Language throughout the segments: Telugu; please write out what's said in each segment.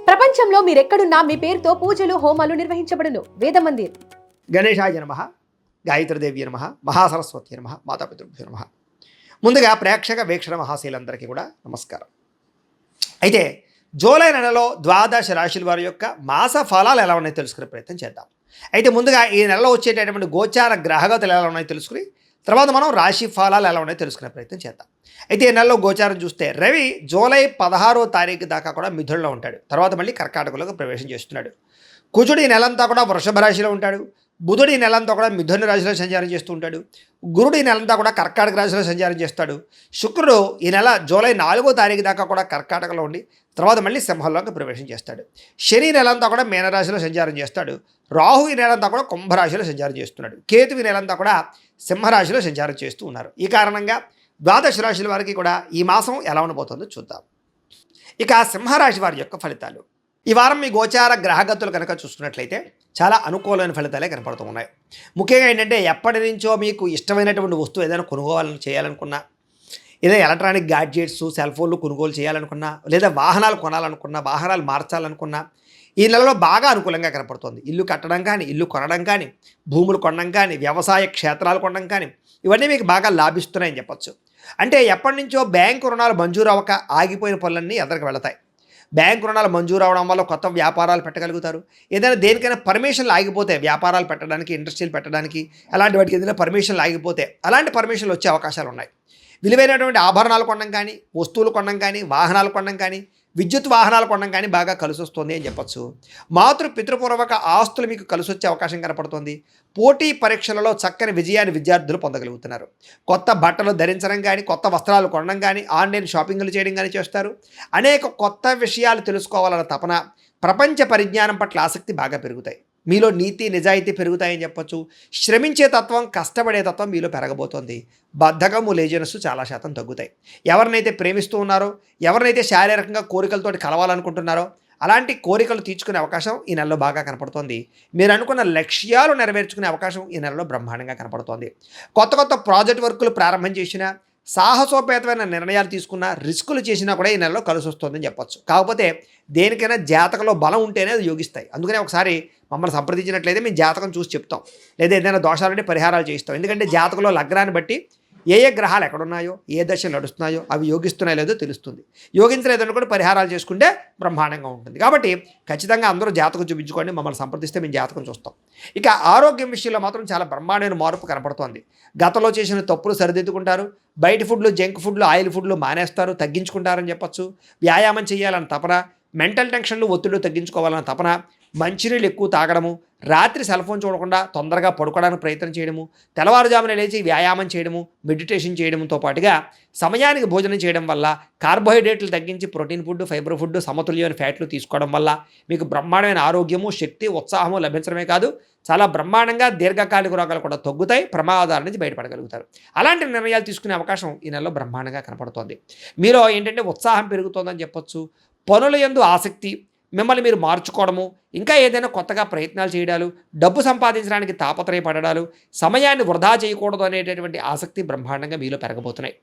ప్రపంచంలో మీరెక్కడున్నా మీ పేరుతో పూజలు హోమాలు నిర్వహించబడును. వేద మందిర్. గణేశాయ నమః, గాయత్రీదేవి నమః, మహాసరస్వతి నమః, మాతాపితృభ్యో నమః. ముందుగా ప్రేక్షక వీక్షణ మహాశీలందరికీ కూడా నమస్కారం. అయితే జూలై నెలలో ద్వాదశ రాశుల వారి యొక్క మాస ఫలాలు ఎలా ఉన్నాయో తెలుసుకునే ప్రయత్నం చేద్దాం. అయితే ముందుగా ఈ నెలలో వచ్చేటటువంటి గోచార గ్రహగతులు ఎలా ఉన్నాయో తెలుసుకుని తర్వాత మనం రాశి ఫలాలు ఎలా ఉన్నాయో తెలుసుకునే ప్రయత్నం చేద్దాం. అయితే ఈ నెలలో గోచారం చూస్తే రవి జూలై 16వ తారీఖు దాకా కూడా మిథునంలో ఉంటాడు. తర్వాత మళ్ళీ కర్కాటకంలోకి ప్రవేశం చేస్తున్నాడు. కుజుడు ఈ నెలంతా కూడా వృషభ రాశిలో ఉంటాడు. బుధుడు ఈ నెలంతా కూడా మిథున రాశిలో సంచారం చేస్తూ ఉంటాడు. గురుడు ఈ నెలంతా కూడా కర్కాటక రాశిలో సంచారం చేస్తాడు. శుక్రుడు ఈ నెల జూలై 4వ తారీఖు దాకా కూడా కర్కాటకలో ఉండి తర్వాత మళ్ళీ సింహంలోకి ప్రవేశం చేస్తాడు. శని నెలంతా కూడా మీనరాశిలో సంచారం చేస్తాడు. రాహు ఈ నెలంతా కూడా కుంభరాశిలో సంచారం చేస్తున్నాడు. కేతు ఈ నెలంతా కూడా సింహరాశిలో సంచారం చేస్తూ ఉన్నారు. ఈ కారణంగా ద్వాదశ రాశుల వారికి కూడా ఈ మాసం ఎలా ఉండబోతుందో చూద్దాం. ఇక సింహరాశి వారి యొక్క ఫలితాలు. ఈ వారం మీ గోచార గ్రహగతులు కనుక చూసుకున్నట్లయితే చాలా అనుకూలమైన ఫలితాలే కనపడుతూ ఉన్నాయి. ముఖ్యంగా ఏంటంటే ఎప్పటి నుంచో మీకు ఇష్టమైనటువంటి వస్తువు ఏదైనా కొనుగోలు చేయాలనుకున్నా, ఏదైనా ఎలక్ట్రానిక్ గ్యాడ్జెట్స్ సెల్ ఫోన్లు కొనుగోలు చేయాలనుకున్నా, లేదా వాహనాలు కొనాలనుకున్నా, వాహనాలు మార్చాలనుకున్నా ఈ నెలలో బాగా అనుకూలంగా కనపడుతుంది. ఇల్లు కట్టడం కానీ, ఇల్లు కొనడం కానీ, భూములు కొనడం కానీ, వ్యవసాయ క్షేత్రాలు కొనడం కానీ ఇవన్నీ మీకు బాగా లాభిస్తున్నాయని చెప్పచ్చు. అంటే ఎప్పటి నుంచో బ్యాంకు రుణాలు మంజూరు అవ్వక ఆగిపోయిన పనులన్నీ ఎదరికి వెళతాయి. బ్యాంకు రుణాలు మంజూరు అవడం వల్ల కొత్త వ్యాపారాలు పెట్టగలుగుతారు. ఏదైనా దేనికైనా పర్మిషన్లు ఆగిపోతే, వ్యాపారాలు పెట్టడానికి, ఇండస్ట్రీలు పెట్టడానికి, అలాంటి వాటికి ఏదైనా పర్మిషన్లు ఆగిపోతే అలాంటి పర్మిషన్లు వచ్చే అవకాశాలు ఉన్నాయి. విలువైనటువంటి ఆభరణాలు కొనడం కానీ, వస్తువులు కొనడం కానీ, వాహనాలు కొనడం కానీ, విద్యుత్ వాహనాలు కొనడం కానీ బాగా కలిసి వస్తుంది అని చెప్పచ్చు. పితృపూర్వక ఆస్తులు మీకు కలిసి వచ్చే అవకాశం కనపడుతుంది. పోటీ పరీక్షలలో చక్కని విజయాన్ని విద్యార్థులు పొందగలుగుతున్నారు. కొత్త బట్టలు ధరించడం కానీ, కొత్త వస్త్రాలు కొనడం కానీ, ఆన్లైన్ షాపింగ్లు చేయడం కానీ చేస్తారు. అనేక కొత్త విషయాలు తెలుసుకోవాలన్న తపన, ప్రపంచ పరిజ్ఞానం పట్ల ఆసక్తి బాగా పెరుగుతాయి. మీలో నీతి నిజాయితీ పెరుగుతాయని చెప్పచ్చు. శ్రమించే తత్వం, కష్టపడే తత్వం మీలో పెరగబోతోంది. బద్ధకము, లేజినెస్ చాలా శాతం తగ్గుతాయి. ఎవరినైతే ప్రేమిస్తూ ఉన్నారో, ఎవరినైతే శారీరకంగా కోరికలతోటి కలవాలనుకుంటున్నారో అలాంటి కోరికలు తీర్చుకునే అవకాశం ఈ నెలలో బాగా కనపడుతోంది. మీరు అనుకున్న లక్ష్యాలు నెరవేర్చుకునే అవకాశం ఈ నెలలో బ్రహ్మాండంగా కనపడుతోంది. కొత్త కొత్త ప్రాజెక్ట్ వర్కులు ప్రారంభం చేసినా, సాహసోపేతమైన నిర్ణయాలు తీసుకున్నా, రిస్కులు చేసినా కూడా ఈ నెలలో కలిసి వస్తుందని చెప్పచ్చు. కాకపోతే దేనికైనా జాతకంలో బలం ఉంటేనే అది యోగిస్తాయి. అందుకనే ఒకసారి మమ్మల్ని సంప్రదించినట్లయితే మేము జాతకం చూసి చెప్తాం, లేదా ఏదైనా దోషాలంటే పరిహారాలు చేయిస్తాం. ఎందుకంటే జాతకంలో లగ్నాన్ని బట్టి ఏ గ్రహాలు ఎక్కడున్నాయో, ఏ దశలు నడుస్తున్నాయో అవి యోగిస్తున్నాయో లేదో తెలుస్తుంది. యోగించలేదని కూడా పరిహారాలు చేసుకుంటే బ్రహ్మాండంగా ఉంటుంది. కాబట్టి ఖచ్చితంగా అందరూ జాతకం చూపించుకోండి, మమ్మల్ని సంప్రదిస్తే మేము జాతకం చూస్తాం. ఇక ఆరోగ్యం విషయంలో మాత్రం చాలా బ్రహ్మాండమైన మార్పు కనపడుతోంది. గతంలో చేసిన తప్పులు సరిదిద్దుకుంటారు. బయట ఫుడ్లు, జంక్ ఫుడ్లు, ఆయిల్ ఫుడ్లు మానేస్తారు, తగ్గించుకుంటారని చెప్పచ్చు. వ్యాయామం చేయాలన్న తపన, మెంటల్ టెన్షన్లు, ఒత్తిళ్లు తగ్గించుకోవాలన్న తపన, మంచినీళ్ళు ఎక్కువ తాగడము, రాత్రి సెల్ ఫోన్ చూడకుండా తొందరగా పడుకోవడానికి ప్రయత్నం చేయడము, తెల్లవారుజామున లేచి వ్యాయామం చేయడము, మెడిటేషన్ చేయడంతో పాటుగా సమయానికి భోజనం చేయడం వల్ల, కార్బోహైడ్రేట్లు తగ్గించి ప్రోటీన్ ఫుడ్, ఫైబర్ ఫుడ్, సమతుల్యమైన ఫ్యాట్లు తీసుకోవడం వల్ల మీకు బ్రహ్మాండమైన ఆరోగ్యము, శక్తి, ఉత్సాహము లభించడమే కాదు, చాలా బ్రహ్మాండంగా దీర్ఘకాలిక రోగాలు కూడా తగ్గుతాయి. ప్రమాదాల నుంచి బయటపడగలుగుతారు. అలాంటి నిర్ణయాలు తీసుకునే అవకాశం ఈ నెలలో బ్రహ్మాండంగా కనపడుతోంది. మీలో ఏంటంటే ఉత్సాహం పెరుగుతోందని చెప్పొచ్చు. పనుల యందు ఆసక్తి, మిమ్మల్ని మీరు మార్చుకోవడము, ఇంకా ఏదైనా కొత్తగా ప్రయత్నాలు చేయడాలు, డబ్బు సంపాదించడానికి తాపత్రయపడడాలు, సమయాన్ని వృధా చేయకూడదు అనేటటువంటి ఆసక్తి బ్రహ్మాండంగా మీలో పెరగబోతున్నాయి.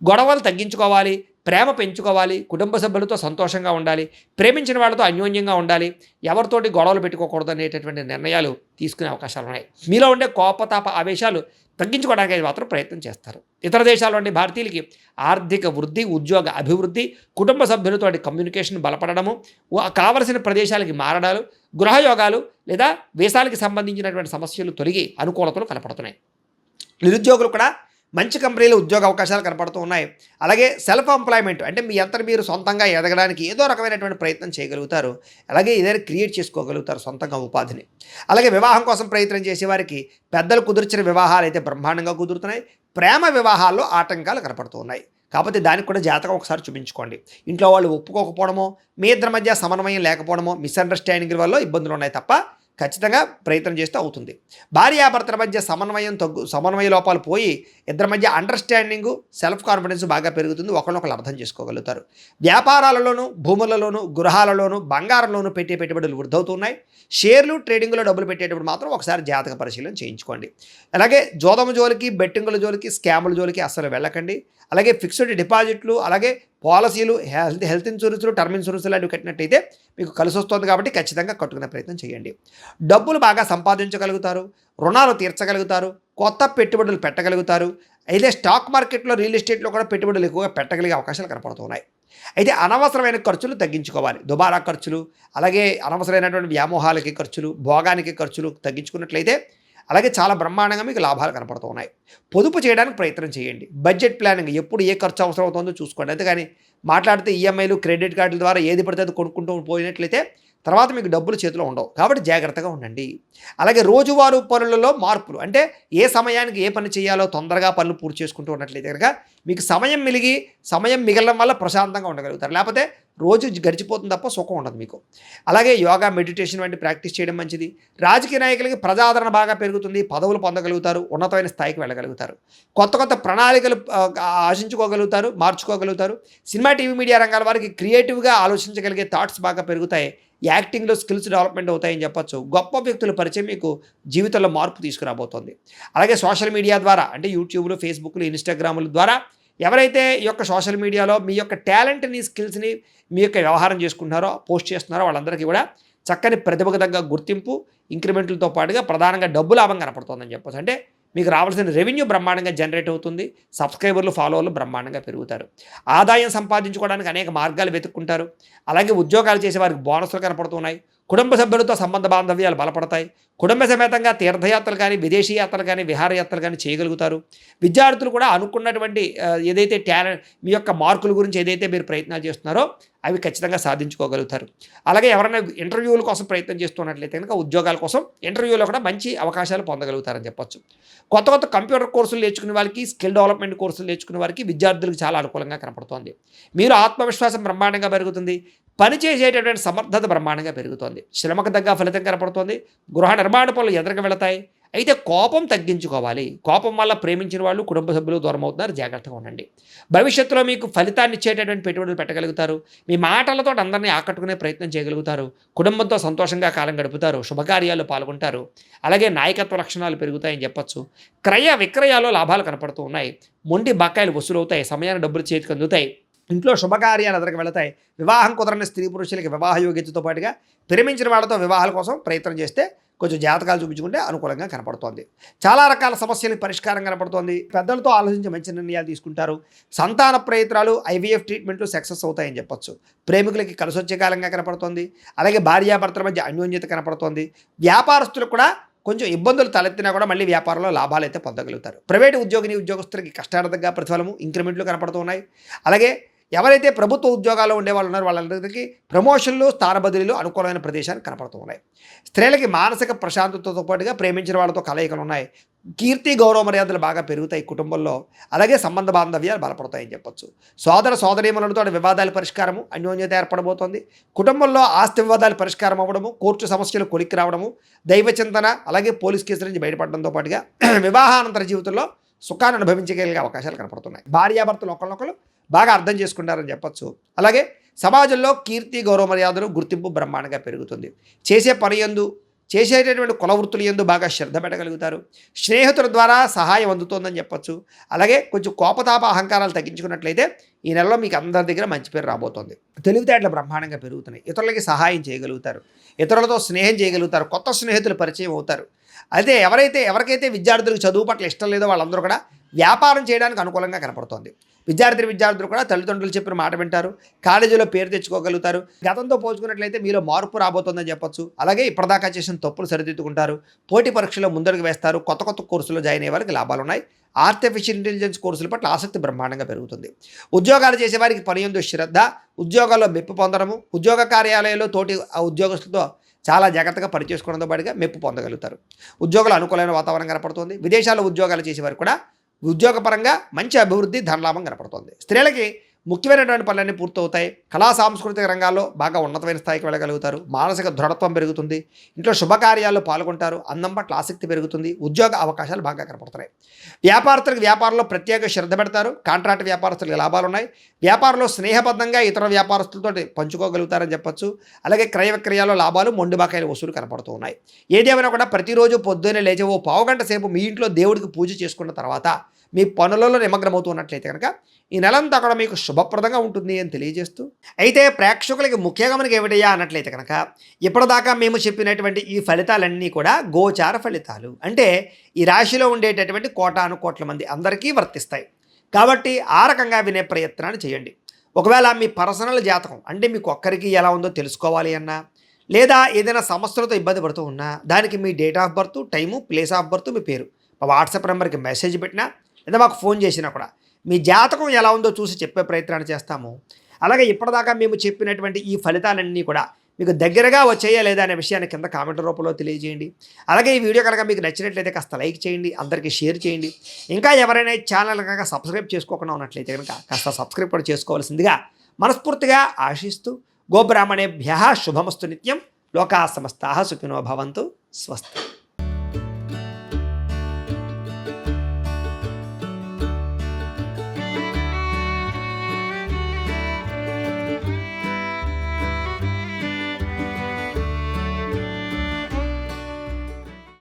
గొడవలు తగ్గించుకోవాలి, ప్రేమ పెంచుకోవాలి, కుటుంబ సభ్యులతో సంతోషంగా ఉండాలి, ప్రేమించిన వాళ్ళతో అన్యోన్యంగా ఉండాలి, ఎవరితోటి గొడవలు పెట్టుకోకూడదు అనేటటువంటి నిర్ణయాలు తీసుకునే అవకాశాలు ఉన్నాయి. మీలో ఉండే కోపతాప ఆవేశాలు తగ్గించుకోవడానికి అయితే మాత్రం ప్రయత్నం చేస్తారు. ఇతర దేశాల్లో ఉండే భారతీయులకి ఆర్థిక వృద్ధి, ఉద్యోగ అభివృద్ధి, కుటుంబ సభ్యులతో కమ్యూనికేషన్ బలపడము, కావలసిన ప్రదేశాలకి మారడాలు, గృహయోగాలు లేదా వీసాలకి సంబంధించినటువంటి సమస్యలు తొలగి అనుకూలతలు కనపడుతున్నాయి. నిరుద్యోగులు కూడా మంచి కంపెనీలో ఉద్యోగ అవకాశాలు కనపడుతూ ఉన్నాయి. అలాగే సెల్ఫ్ ఎంప్లాయ్మెంట్ అంటే మీ అంతటి మీరు సొంతంగా ఎదగడానికి ఏదో రకమైనటువంటి ప్రయత్నం చేయగలుగుతారు. అలాగే ఏదైనా క్రియేట్ చేసుకోగలుగుతారు సొంతంగా ఉపాధిని. అలాగే వివాహం కోసం ప్రయత్నం చేసేవారికి పెద్దలు కుదిర్చిన వివాహాలు అయితే బ్రహ్మాండంగా కుదురుతున్నాయి. ప్రేమ వివాహాల్లో ఆటంకాలు కనపడుతూ ఉన్నాయి. కాకపోతే దానికి కూడా జాతకం ఒకసారి చూపించుకోండి. ఇంట్లో వాళ్ళు ఒప్పుకోకపోవడమో, మీ ఇద్దరి మధ్య సమన్వయం లేకపోవడమో, మిస్అండర్స్టాండింగ్ వల్ల ఇబ్బందులు ఉన్నాయి తప్ప ఖచ్చితంగా ప్రయత్నం చేస్తే అవుతుంది. భార్యాభర్తల మధ్య సమన్వయ లోపాలు పోయి ఇద్దరి మధ్య అండర్స్టాండింగు, సెల్ఫ్ కాన్ఫిడెన్స్ బాగా పెరుగుతుంది. ఒకరినొకరు అర్థం చేసుకోగలుగుతారు. వ్యాపారాలలోనూ, భూములలోనూ, గృహాలలోనూ, బంగారంలోనూ పెట్టే పెట్టుబడులు వృద్ధవుతున్నాయి. షేర్లు, ట్రేడింగ్లో డబ్బులు పెట్టేటప్పుడు మాత్రం ఒకసారి జాతక పరిశీలన చేయించుకోండి. అలాగే జోదము జోలికి, బెట్టింగుల జోలికి, స్కాముల జోలికి అస్సలు వెళ్ళకండి. అలాగే ఫిక్స్డ్ డిపాజిట్లు, అలాగే పాలసీలు, హెల్త్ ఇన్సూరెన్స్లు, టర్మ్ ఇన్సూరెన్స్ లాంటివి కట్టినట్టయితే మీకు కలిసి వస్తుంది కాబట్టి ఖచ్చితంగా కట్టుకునే ప్రయత్నం చేయండి. డబ్బులు బాగా సంపాదించగలుగుతారు, రుణాలు తీర్చగలుగుతారు, కొత్త పెట్టుబడులు పెట్టగలుగుతారు. అయితే స్టాక్ మార్కెట్లో, రియల్ ఎస్టేట్లో కూడా పెట్టుబడులు ఎక్కువగా పెట్టగలిగే అవకాశాలు కనపడుతున్నాయి. అయితే అనవసరమైన ఖర్చులు తగ్గించుకోవాలి. దుబారా ఖర్చులు, అలాగే అనవసరమైనటువంటి వ్యామోహాలకి ఖర్చులు, భోగానికి ఖర్చులు తగ్గించుకున్నట్లయితే అలాగే చాలా బ్రహ్మాండంగా మీకు లాభాలు కనపడుతూ ఉన్నాయి. పొదుపు చేయడానికి ప్రయత్నం చేయండి. బడ్జెట్ ప్లానింగ్, ఎప్పుడు ఏ ఖర్చు అవసరం అవుతుందో చూసుకోండి. అంతేగాని మాట్లాడితే ఈఎంఐలు, క్రెడిట్ కార్డుల ద్వారా ఏది పడితే అది కొనుక్కుంటూ పోయినట్లయితే తర్వాత మీకు డబ్బులు చేతిలో ఉండవు. కాబట్టి జాగ్రత్తగా ఉండండి. అలాగే రోజువారీ పనులలో మార్పులు, అంటే ఏ సమయానికి ఏ పని చేయాలో తొందరగా పనులు పూర్తి చేసుకుంటూ ఉన్నట్లయితే కనుక మీకు సమయం మిగలడం వల్ల ప్రశాంతంగా ఉండగలుగుతారు. లేకపోతే రోజు గడిచిపోతుంది తప్ప సుఖం ఉండదు మీకు. అలాగే యోగా, మెడిటేషన్ వంటి ప్రాక్టీస్ చేయడం మంచిది. రాజకీయ నాయకులకి ప్రజాదరణ బాగా పెరుగుతుంది, పదవులు పొందగలుగుతారు, ఉన్నతమైన స్థాయికి వెళ్ళగలుగుతారు, కొత్త ప్రణాళికలు ఆశించుకోగలుగుతారు, మార్చుకోగలుగుతారు. సినిమా, టీవీ, మీడియా రంగాల వారికి క్రియేటివ్గా ఆలోచించగలిగే థాట్స్ బాగా పెరుగుతాయి. యాక్టింగ్లో స్కిల్స్ డెవలప్మెంట్ అవుతాయని చెప్పొచ్చు. గొప్ప వ్యక్తుల పరిచయం మీకు జీవితంలో మార్పు తీసుకురాబోతోంది. అలాగే సోషల్ మీడియా ద్వారా, అంటే యూట్యూబ్లు, ఫేస్బుక్లు, ఇన్స్టాగ్రాముల ద్వారా ఎవరైతే ఈ యొక్క సోషల్ మీడియాలో మీ యొక్క టాలెంట్ని, స్కిల్స్ని మీ యొక్క వ్యవహారం చేసుకుంటున్నారో, పోస్ట్ చేస్తున్నారో వాళ్ళందరికీ కూడా చక్కని ప్రతిభకు తగ్గ గుర్తింపు, ఇంక్రిమెంట్లతో పాటుగా ప్రధానంగా డబ్బు లాభం కనపడుతుందని చెప్పొచ్చు. అంటే మీకు రావాల్సిన రెవెన్యూ బ్రహ్మాండంగా జనరేట్ అవుతుంది. సబ్స్క్రైబర్లు, ఫాలోవర్లు బ్రహ్మాండంగా పెరుగుతారు. ఆదాయం సంపాదించుకోవడానికి అనేక మార్గాలు వెతుక్కుంటారు. అలాగే ఉద్యోగాలు చేసే వారికి బోనస్లు కనపడుతున్నాయి. కుటుంబ సభ్యులతో సంబంధ బాంధవ్యాలు బలపడతాయి. కుటుంబ సమేతంగా తీర్థయాత్రలు కానీ, విదేశీ యాత్రలు కానీ, విహారయాత్రలు కానీ చేయగలుగుతారు. విద్యార్థులు కూడా అనుకున్నటువంటి ఏదైతే టాలెంట్, మీ యొక్క మార్కుల గురించి ఏదైతే మీరు ప్రయత్నాలు చేస్తున్నారో అవి ఖచ్చితంగా సాధించుకోగలుగుతారు. అలాగే ఎవరైనా ఇంటర్వ్యూల కోసం ప్రయత్నం చేస్తున్నట్లయితే కనుక ఉద్యోగాల కోసం ఇంటర్వ్యూలో కూడా మంచి అవకాశాలు పొందగలుగుతారని చెప్పొచ్చు. కొత్త కంప్యూటర్ కోర్సులు నేర్చుకునే వారికి, స్కిల్ డెవలప్మెంట్ కోర్సులు నేర్చుకునే వారికి, విద్యార్థులకు చాలా అనుకూలంగా కనపడుతోంది. మీరు ఆత్మవిశ్వాసం బ్రహ్మాండంగా పెరుగుతుంది. పని చేసేటటువంటి సమర్థత బ్రహ్మాండంగా పెరుగుతోంది. శ్రమకు తగ్గ ఫలితం కనపడుతోంది. గృహ నిర్మాణ పనులు ఎదురుగా వెళతాయి. అయితే కోపం తగ్గించుకోవాలి. కోపం వల్ల ప్రేమించిన వాళ్ళు, కుటుంబ సభ్యులు దూరం అవుతున్నారు. జాగ్రత్తగా ఉండండి. భవిష్యత్తులో మీకు ఫలితాన్ని ఇచ్చేటటువంటి పెట్టుబడులు పెట్టగలుగుతారు. మీ మాటలతో అందరినీ ఆకట్టుకునే ప్రయత్నం చేయగలుగుతారు. కుటుంబంతో సంతోషంగా కాలం గడుపుతారు. శుభకార్యాల్లో పాల్గొంటారు. అలాగే నాయకత్వ లక్షణాలు పెరుగుతాయని చెప్పొచ్చు. క్రయ విక్రయాల్లో లాభాలు కనపడుతూ ఉన్నాయి. మొండి బకాయిలు వసూలవుతాయి. సమయాన్ని డబ్బులు చేతికి అందుతాయి. ఇంట్లో శుభకార్యాలు ఎదురుకు వెళతాయి. వివాహం కుదరని స్త్రీ పురుషులకి వివాహ యోగ్యతతో పాటుగా ప్రేమించిన వాళ్ళతో వివాహాల కోసం ప్రయత్నం చేస్తే కొంచెం జాతకాలు చూపించుకుంటే అనుకూలంగా కనపడుతోంది. చాలా రకాల సమస్యలకు పరిష్కారం కనపడుతోంది. పెద్దలతో ఆలోచించి మంచి నిర్ణయాలు తీసుకుంటారు. సంతాన ప్రయత్నాలు, ఐవీఎఫ్ ట్రీట్మెంట్లు సక్సెస్ అవుతాయని చెప్పొచ్చు. ప్రేమికులకి కలిసి వచ్చే కాలంగా కనపడుతోంది. అలాగే భార్యాభర్తల మధ్య అన్యోన్యత కనపడుతోంది. వ్యాపారస్తులకు కూడా కొంచెం ఇబ్బందులు తలెత్తినా కూడా మళ్ళీ వ్యాపారంలో లాభాలు అయితే పొందగలుగుతారు. ప్రైవేటు ఉద్యోగస్తులకి కష్టార్థంగా ప్రతిఫలము, ఇంక్రిమెంట్లు కనపడుతున్నాయి. అలాగే ఎవరైతే ప్రభుత్వ ఉద్యోగాల్లో ఉండేవాళ్ళు ఉన్నారో వాళ్ళందరికీ ప్రమోషన్లు, స్థాన బదిలీలు అనుకూలమైన ప్రదేశాలు కనపడుతూ ఉన్నాయి. స్త్రీలకి మానసిక ప్రశాంతతతో పాటుగా ప్రేమించిన వాళ్ళతో కలయికలు ఉన్నాయి. కీర్తి, గౌరవ మర్యాదలు బాగా పెరుగుతాయి కుటుంబంలో. అలాగే సంబంధ బాంధవ్యాలు బలపడతాయని చెప్పొచ్చు. సోదరీమణులతో వివాదాల పరిష్కారము, అన్యోన్యత ఏర్పడబోతోంది. కుటుంబంలో ఆస్తి వివాదాలు పరిష్కారం అవ్వడము, కోర్టు సమస్యలు కొలిక్కి రావడము, దైవ చింతన, అలాగే పోలీస్ కేసుల నుంచి బయటపడడంతో పాటుగా వివాహానంతర జీవితంలో సుఖాన్ని అనుభవించగలిగే అవకాశాలు కనపడుతున్నాయి. భార్యాభర్తలు ఒకరినొకరు బాగా అర్థం చేసుకుంటారని చెప్పొచ్చు. అలాగే సమాజంలో కీర్తి, గౌరవ మర్యాదలు, గుర్తింపు బ్రహ్మాండంగా పెరుగుతుంది. చేసే పని యందు, చేసేటటువంటి కుల వృత్తుల యందు బాగా శ్రద్ధ పెట్టగలుగుతారు. స్నేహితుల ద్వారా సహాయం అందుతోందని చెప్పొచ్చు. అలాగే కొంచెం కోపతాప అహంకారాలు తగ్గించుకున్నట్లయితే ఈ నెలలో మీకు అందరి దగ్గర మంచి పేరు రాబోతోంది. తెలివితేటలు బ్రహ్మాండంగా పెరుగుతున్నాయి. ఇతరులకి సహాయం చేయగలుగుతారు. ఇతరులతో స్నేహం చేయగలుగుతారు. కొత్త స్నేహితులు పరిచయం అవుతారు. అయితే ఎవరికైతే విద్యార్థులకు చదువు పట్ల ఇష్టం లేదో వాళ్ళందరూ కూడా వ్యాపారం చేయడానికి అనుకూలంగా కనపడుతోంది. విద్యార్థులు కూడా తల్లిదండ్రులు చెప్పిన మాట వింటారు. కాలేజీలో పేరు తెచ్చుకోగలుగుతారు. గతంతో పోల్చుకున్నట్లయితే మీలో మార్పు రాబోతోందని చెప్పొచ్చు. అలాగే ఇప్పటిదాకా చేసిన తప్పులు సరిదిద్దుకుంటారు. పోటీ పరీక్షలో ముందడుగు వేస్తారు. కొత్త కోర్సులో జాయిన్ అయ్యే వారికి లాభాలు ఉన్నాయి. ఆర్టిఫిషియల్ ఇంటెలిజెన్స్ కోర్సుల పట్ల ఆసక్తి బ్రహ్మాండంగా పెరుగుతుంది. ఉద్యోగాలు చేసేవారికి పని యందు శ్రద్ధ, ఉద్యోగాల్లో మెప్పు పొందడము, ఉద్యోగ కార్యాలయంలో తోటి ఉద్యోగస్తులతో చాలా జాగ్రత్తగా పనిచేసుకోవడంతో పాటుగా మెప్పు పొందగలుగుతారు. ఉద్యోగులు అనుకూలమైన వాతావరణం కనపడుతుంది. విదేశాల్లో ఉద్యోగాలు చేసేవారు కూడా ఉద్యోగపరంగా మంచి అభివృద్ధి, ధనలాభం కనపడుతుంది. స్త్రీలకి ముఖ్యమైనటువంటి పనులన్నీ పూర్తవుతాయి. కళా సాంస్కృతిక రంగాల్లో బాగా ఉన్నతమైన స్థాయికి వెళ్ళగలుగుతారు. మానసిక దృఢత్వం పెరుగుతుంది. ఇంట్లో శుభకార్యాల్లో పాల్గొంటారు. అందం పట్ల ఆసక్తి పెరుగుతుంది. ఉద్యోగ అవకాశాలు బాగా కనపడుతున్నాయి. వ్యాపారస్తులకు వ్యాపారంలో ప్రత్యేక శ్రద్ధ పెడతారు. కాంట్రాక్ట్ వ్యాపారస్తులకు లాభాలు ఉన్నాయి. వ్యాపారంలో స్నేహబద్ధంగా ఇతర వ్యాపారస్తులతో పంచుకోగలుగుతారని చెప్పొచ్చు. అలాగే క్రయ విక్రయాల్లో లాభాలు, మొండి బకాయిల వసూలు కనపడుతూ ఉన్నాయి. ఏదేమైనా కూడా ప్రతిరోజు పొద్దున్నే లేచి ఓ పావుగంట సేపు మీ ఇంట్లో దేవుడికి పూజ చేసుకున్న తర్వాత మీ పనులలో నిమగ్నమవుతూ ఉన్నట్లయితే కనుక ఈ నెలంతా కూడా మీకు శుభప్రదంగా ఉంటుంది అని తెలియజేస్తూ, అయితే ప్రేక్షకులకి ముఖ్యంగా మనకి ఏమిటయ్యా అన్నట్లయితే కనుక ఇప్పటిదాకా మేము చెప్పినటువంటి ఈ ఫలితాలన్నీ కూడా గోచార ఫలితాలు, అంటే ఈ రాశిలో ఉండేటటువంటి కోటాను కోట్ల మంది అందరికీ వర్తిస్తాయి. కాబట్టి ఆ రకంగా వినే ప్రయత్నాన్ని చేయండి. ఒకవేళ మీ పర్సనల్ జాతకం అంటే మీకు ఒక్కరికి ఎలా ఉందో తెలుసుకోవాలి అన్నా, లేదా ఏదైనా సమస్యలతో ఇబ్బంది పడుతూ ఉన్నా దానికి మీ date of birth, time, place of birth, మీ పేరు మా వాట్సాప్ నెంబర్కి మెసేజ్ పెట్టినా లేదా మాకు ఫోన్ చేసినా కూడా మీ జాతకం ఎలా ఉందో చూసి చెప్పే ప్రయత్నాన్ని చేస్తాము. అలాగే ఇప్పటిదాకా మేము చెప్పినటువంటి ఈ ఫలితాలన్నీ కూడా మీకు దగ్గరగా వచ్చాయా లేదా అనే విషయాన్ని కింద కామెంట్ రూపంలో తెలియజేయండి. అలాగే ఈ వీడియో కనుక మీకు నచ్చినట్లయితే కాస్త లైక్ చేయండి, అందరికీ షేర్ చేయండి. ఇంకా ఎవరైనా ఈ ఛానల్ కనుక సబ్స్క్రైబ్ చేసుకోకుండా ఉన్నట్లయితే కనుక కాస్త సబ్స్క్రైబ్ కూడా చేసుకోవాల్సిందిగా మనస్ఫూర్తిగా ఆశిస్తూ, గోబ్రాహ్మణేభ్యః శుభమస్తు నిత్యం, లోకాః సమస్తాః సుఖినో భవంతు, స్వస్తి.